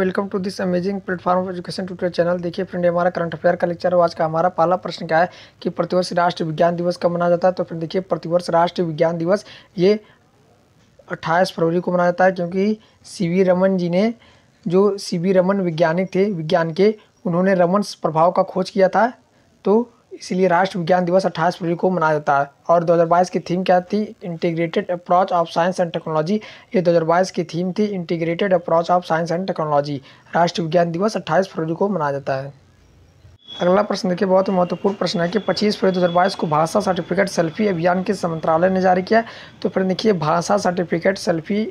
Welcome to this amazing platform of education tutorial channel. देखिए friend, हमारा current affair का lecture है। आज का हमारा पहला प्रश्न क्या है कि प्रतिवर्ष राष्ट्रीय विज्ञान दिवस कब मनाया जाता है। तो फ्रेंड देखिए, प्रतिवर्ष राष्ट्रीय विज्ञान दिवस ये 28 फरवरी को मनाया जाता है, क्योंकि सीवी रमन जी ने, जो सीवी रमन वैज्ञानिक थे विज्ञान के, उन्होंने रमन प्रभाव का खोज किया था, तो इसलिए राष्ट्रीय विज्ञान दिवस 28 फरवरी को मनाया जाता है। और 2022 की थीम क्या थी? Integrated approach of science and technology. ये 2022 की थीम थी, integrated approach of science and technology. राष्ट्रीय विज्ञान दिवस 28 फरवरी को मनाया जाता है। अगला प्रश्न देखिए, बहुत ही महत्वपूर्ण प्रश्न है कि 25 फरवरी 2022 को भाषा सर्टिफिकेट सेल्फी अभियान किस मंत्रालय ने जारी किया। तो फिर देखिए, भाषा सर्टिफिकेट सेल्फी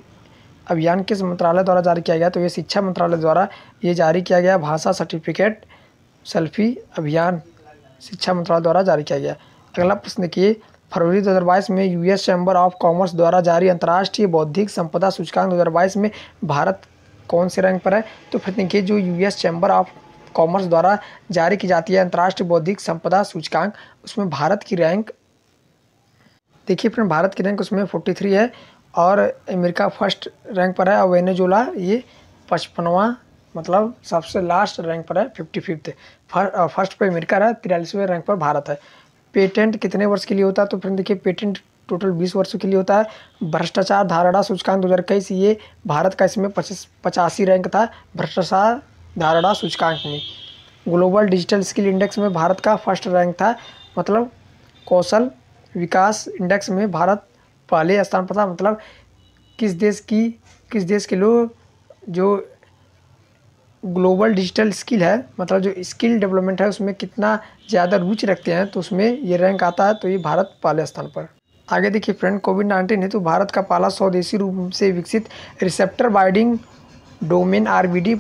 अभियान किस मंत्रालय द्वारा जारी किया गया। तो ये शिक्षा मंत्रालय द्वारा ये जारी किया गया। भाषा सर्टिफिकेट सेल्फी अभियान शिक्षा मंत्रालय द्वारा जारी किया गया। अगला प्रश्न देखिए, फरवरी 2022 में यूएस चैम्बर ऑफ कॉमर्स द्वारा जारी अंतर्राष्ट्रीय बौद्धिक संपदा सूचकांक 2022 में भारत कौन से रैंक पर है। तो फिर देखिए, जो यूएस चैम्बर ऑफ कॉमर्स द्वारा जारी की जाती है अंतर्राष्ट्रीय बौद्धिक संपदा सूचकांक, उसमें भारत की रैंक देखिए फ्रेंड, भारत की रैंक उसमें 43 है और अमेरिका फर्स्ट रैंक पर है और वेनेजुएला ये 55वां, मतलब सबसे लास्ट रैंक पर है, 55th। फर्स्ट पे अमेरिका है, 43वें रैंक पर भारत है। पेटेंट कितने वर्ष के लिए होता है। तो फ्रेंड देखिए, पेटेंट टोटल 20 वर्षों के लिए होता है। भ्रष्टाचार धारणा सूचकांक 2021, ये भारत का इसमें 85 रैंक था भ्रष्टाचार धारणा सूचकांक में। ग्लोबल डिजिटल स्किल इंडेक्स में भारत का फर्स्ट रैंक था, मतलब कौशल विकास इंडेक्स में भारत पहले स्थान पर था। मतलब किस देश के लोग जो ग्लोबल डिजिटल स्किल है, मतलब जो स्किल डेवलपमेंट है, उसमें कितना ज़्यादा रुचि रखते हैं, तो उसमें ये रैंक आता है। तो ये भारत पहले स्थान पर। आगे देखिए फ्रेंड, कोविड-19 है तो भारत का पहला स्वदेशी रूप से विकसित receptor binding domain RBD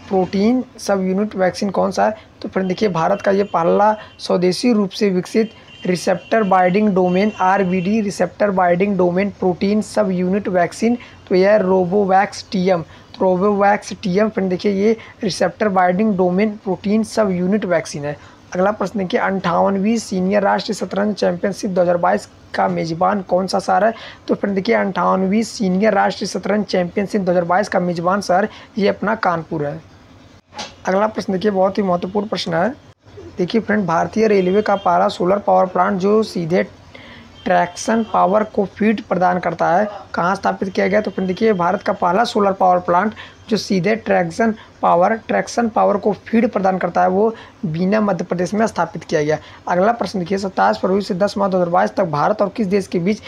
protein सब यूनिट वैक्सीन कौन सा है। तो फ्रेंड देखिए, भारत का ये पहला स्वदेशी रूप से विकसित receptor binding domain RBD receptor binding domain protein सब यूनिट वैक्सीन, तो यह रोबोवैक्स टीएम। रोबोवैक्स टीएम फ्रेंड देखिए, ये रिसेप्टर बाइंडिंग डोमेन प्रोटीन सब यूनिट वैक्सीन है। अगला प्रश्न देखिए, 58वीं सीनियर राष्ट्रीय शतरंज चैंपियनशिप 2022 का मेजबान कौन सा शहर है। तो फ्रेंड देखिए, 58वीं सीनियर राष्ट्रीय शतरंज चैंपियनशिप 2022 का मेजबान शहर ये अपना कानपुर है। अगला प्रश्न देखिए, बहुत ही महत्वपूर्ण प्रश्न है। देखिए फ्रेंड, भारतीय रेलवे का पहला सोलर पावर प्लांट जो सीधे ट्रैक्शन पावर को फीड प्रदान करता है, कहाँ स्थापित किया गया। तो फ्रेंड देखिए, भारत का पहला सोलर पावर प्लांट जो सीधे ट्रैक्शन पावर को फीड प्रदान करता है, वो बीना मध्य प्रदेश में स्थापित किया गया। अगला प्रश्न देखिए, 27 फरवरी से 10 मार्च 2022 तक भारत और किस देश के बीच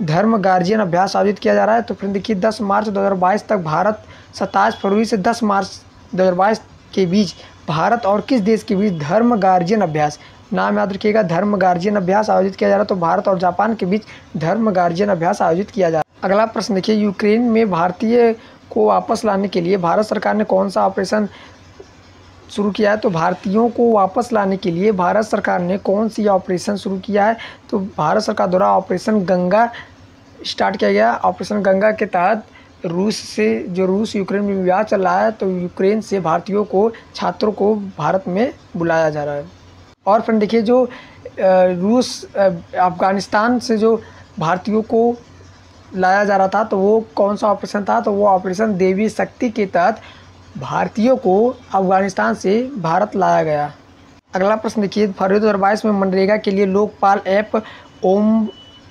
धर्म गार्जियन अभ्यास आयोजित किया जा रहा है। तो फ्रेंड देखिए, 10 मार्च 2022 तक भारत, 27 फरवरी से 10 मार्च 2022 के बीच भारत और किस देश के बीच धर्म गार्जियन अभ्यास, नाम याद रखिएगा, धर्म गार्जियन अभ्यास आयोजित किया जा रहा है। तो भारत और जापान के बीच धर्म गार्जियन अभ्यास आयोजित किया जा रहा है। अगला प्रश्न देखिए, यूक्रेन में भारतीय को वापस लाने के लिए भारत सरकार ने कौन सा ऑपरेशन शुरू किया है। तो भारतीयों को वापस लाने के लिए भारत सरकार ने कौन सी ऑपरेशन शुरू किया है। तो भारत सरकार द्वारा ऑपरेशन गंगा स्टार्ट किया गया। ऑपरेशन गंगा के तहत रूस यूक्रेन में विवाद चल रहा है, तो यूक्रेन से भारतीयों को, छात्रों को भारत में बुलाया जा रहा है। और फ्रेंड देखिए, जो अफगानिस्तान से जो भारतीयों को लाया जा रहा था, तो वो कौन सा ऑपरेशन था। तो वो ऑपरेशन देवी शक्ति के तहत भारतीयों को अफगानिस्तान से भारत लाया गया। अगला प्रश्न देखिए, फरवरी 2022 में मनरेगा के लिए Lokpal app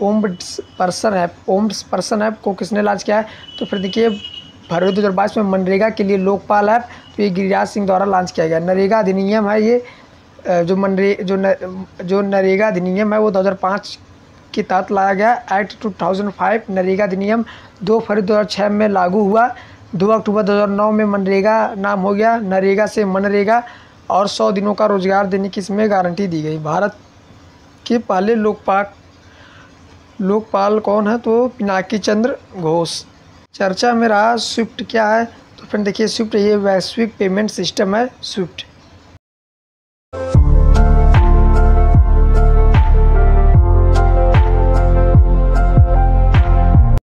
ombudsperson app को किसने लॉन्च किया है। तो फिर देखिए, फरवरी 2022 में मनरेगा के लिए लोकपाल ऐप, तो ये गिरिराज सिंह द्वारा लॉन्च किया गया। नरेगा अधिनियम है, ये जो नरेगा अधिनियम है वो 2005 के तहत लाया गया। एक्ट 2005 नरेगा अधिनियम 2 फरवरी 2006 में लागू हुआ। 2 अक्टूबर 2009 में मनरेगा नाम हो गया नरेगा से मनरेगा, और 100 दिनों का रोजगार देने की इसमें गारंटी दी गई। भारत के पहले लोकपाल कौन है। तो पिनाकी चंद्र घोष। चर्चा में रहा स्विफ्ट क्या है। तो फ्रेंड देखिए, स्विफ्ट ये वैश्विक पेमेंट सिस्टम है स्विफ्ट।